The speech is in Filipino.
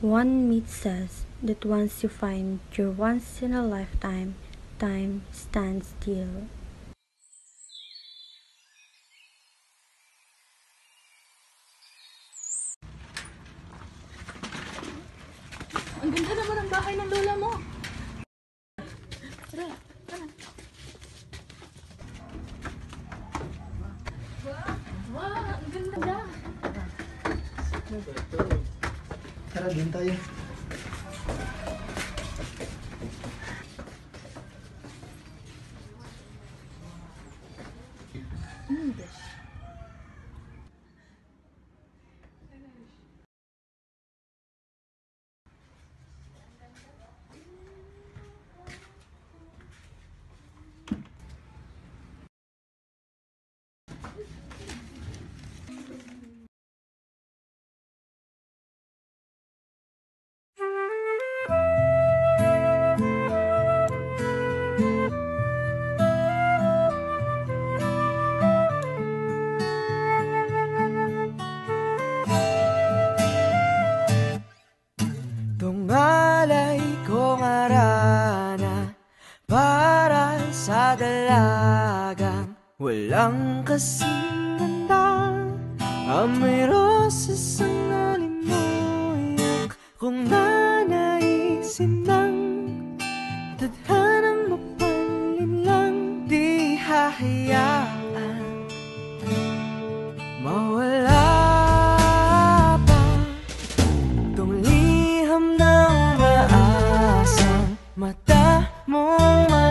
One myth says that once you find your once in a lifetime, time stands still. Ang ganda naman ang bahay ng lola mo. Tara, tara. Wow, ang ganda. Tara, din tayo. Tungalay kong arana para sa dalagang walang kasing ganda. Amoy rosas ang alimoyak kung nanaisin ng tadhanang mapalin lang. Di hahayaan mawala pa tong liham ng maasang mata mong